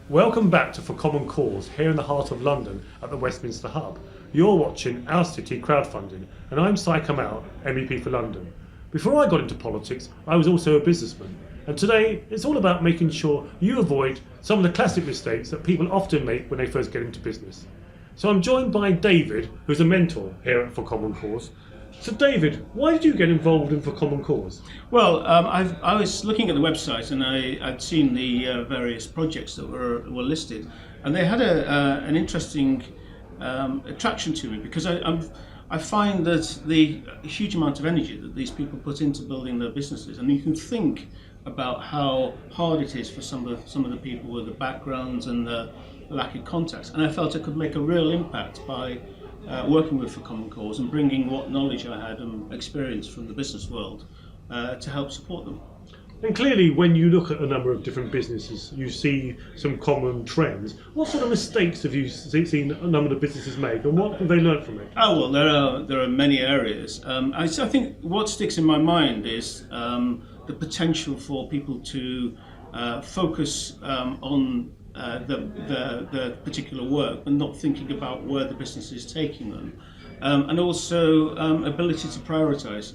Welcome back to For Common Cause here in the heart of London at the Westminster Hub. You're watching Our City Crowdfunding and I'm Syed Kamall, MEP for London. Before I got into politics, I was also a businessman, and today it's all about making sure you avoid some of the classic mistakes that people often make when they first get into business. So I'm joined by David, who's a mentor here at For Common Cause. So David, why did you get involved in For Common Cause? Well, I was looking at the website and I'd seen the various projects that were listed, and they had an interesting attraction to me because I find that the huge amount of energy that these people put into building their businesses, and you can think about how hard it is for some of the people with the backgrounds and the lack of contacts, and I felt I could make a real impact by working with For Common Cause and bringing what knowledge I had and experience from the business world to help support them. And clearly, when you look at a number of different businesses, you see some common trends. What sort of mistakes have you seen a number of businesses make, and what have they learned from it? Oh well, there are many areas. I think what sticks in my mind is the potential for people to focus on the particular work and not thinking about where the business is taking them, and also ability to prioritise.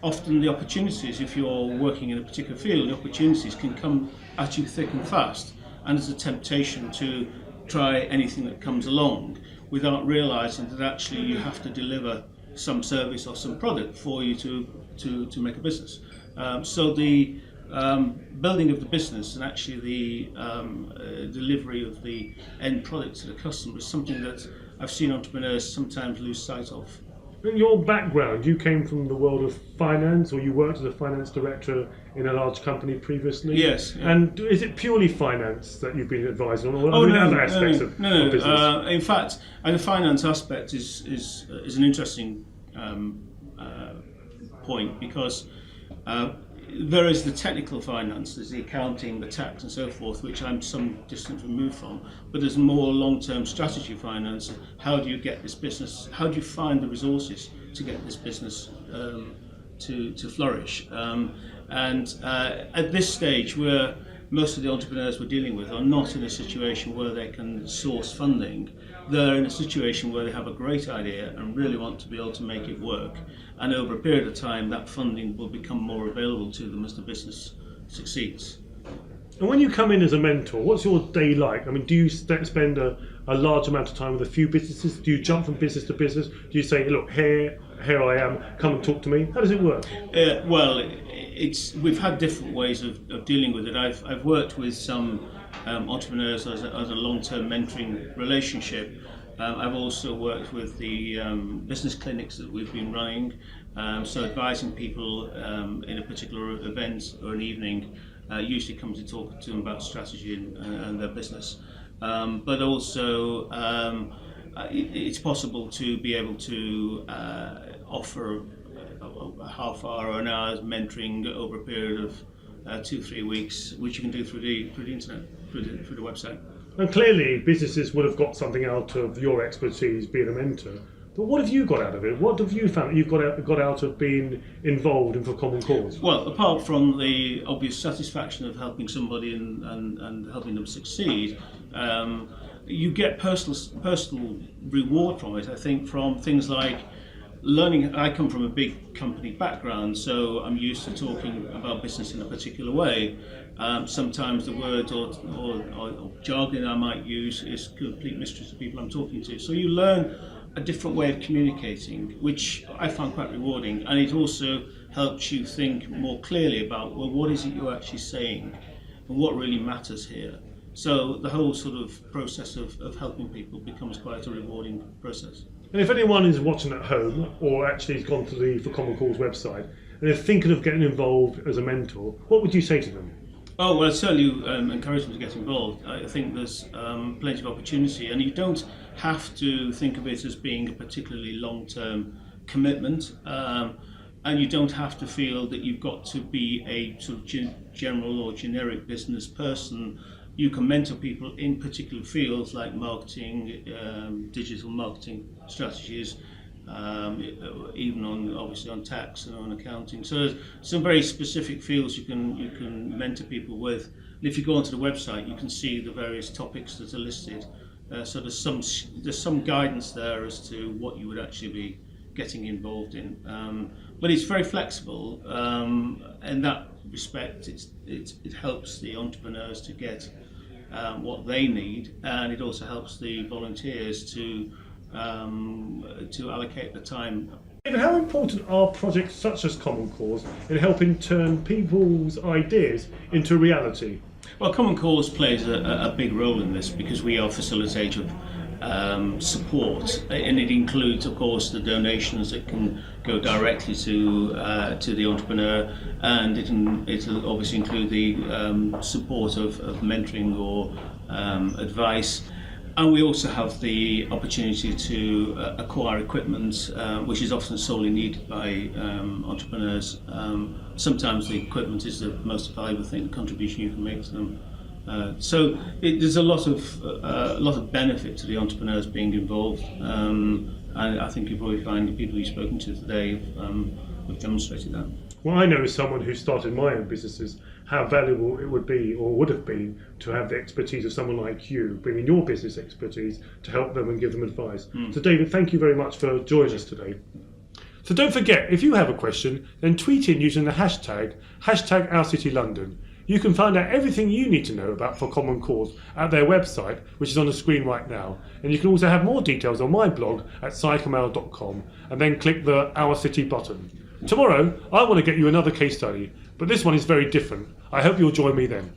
Often the opportunities, if you're working in a particular field, the opportunities can come at you thick and fast, and there's a temptation to try anything that comes along without realising that actually you have to deliver some service or some product for you to make a business. So the building of the business and actually the delivery of the end product to the customer is something that I've seen entrepreneurs sometimes lose sight of. In your background, you came from the world of finance, or you worked as a finance director in a large company previously? Yes. Yeah. And is it purely finance that you've been advising on, or are there other aspects of business? In fact, the finance aspect is an interesting point because there is the technical finance, there's the accounting, the tax and so forth, which I'm some distance removed from, but there's more long-term strategy finance. How do you get this business, how do you find the resources to get this business to flourish? And at this stage, where most of the entrepreneurs we're dealing with are not in a situation where they can source funding. They're in a situation where they have a great idea and really want to be able to make it work. And over a period of time, that funding will become more available to them as the business succeeds. And when you come in as a mentor, what's your day like? I mean, do you spend a large amount of time with a few businesses? Do you jump from business to business? Do you say, look, here I am, come and talk to me? How does it work? Well, we've had different ways of dealing with it. I've worked with some entrepreneurs as a long-term mentoring relationship. I've also worked with the business clinics that we've been running, so advising people in a particular event or an evening. Usually come to talk to them about strategy and their business, but also it's possible to be able to offer a half hour or an hour's mentoring over a period of 2-3 weeks, which you can do through the internet, through the website. And clearly, businesses would have got something out of your expertise being a mentor. But what have you got out of it? What have you found that you've got out of being involved in For Common Cause? Well, apart from the obvious satisfaction of helping somebody and helping them succeed, you get personal reward from it. I think from things like learning. I come from a big company background, so I'm used to talking about business in a particular way. Sometimes the words or jargon I might use is complete mystery to people I'm talking to. So you learn a different way of communicating, which I found quite rewarding, and it also helps you think more clearly about, well, what is it you're actually saying and what really matters here. So the whole sort of process of helping people becomes quite a rewarding process. And if anyone is watching at home or actually has gone to the For Common Cause website and they're thinking of getting involved as a mentor, what would you say to them? Oh, well, I'd certainly encourage them to get involved. I think there's plenty of opportunity, and you don't have to think of it as being a particularly long-term commitment, and you don't have to feel that you've got to be a sort of general or generic business person. You can mentor people in particular fields like marketing, digital marketing strategies, even obviously on tax and on accounting. So there's some very specific fields you can mentor people with, And if you go onto the website, you can see the various topics that are listed. So there's some guidance there as to what you would actually be getting involved in. But it's very flexible. In that respect, it helps the entrepreneurs to get what they need, and it also helps the volunteers to allocate the time. David, how important are projects such as Common Cause in helping turn people's ideas into reality? Well, Common Cause plays a big role in this because we are facilitator of support, and it includes, of course, the donations that can go directly to the entrepreneur, and it'll obviously include the support of mentoring or advice. And we also have the opportunity to acquire equipment, which is often solely needed by entrepreneurs. Sometimes the equipment is the most valuable thing, the contribution you can make to them. So there's a lot of benefit to the entrepreneurs being involved, and I think you'll probably find the people you've spoken to today have demonstrated that. Well, I know as someone who started my own businesses how valuable it would be, or would have been, to have the expertise of someone like you, bringing your business expertise to help them and give them advice. So David, thank you very much for joining us today. So don't forget, if you have a question, then tweet in using the hashtag ourcitylondon. You can find out everything you need to know about For Common Cause at their website, which is on the screen right now. And you can also have more details on my blog at Kamall.com, and then click the Our City button. Tomorrow, I want to get you another case study, but this one is very different. I hope you'll join me then.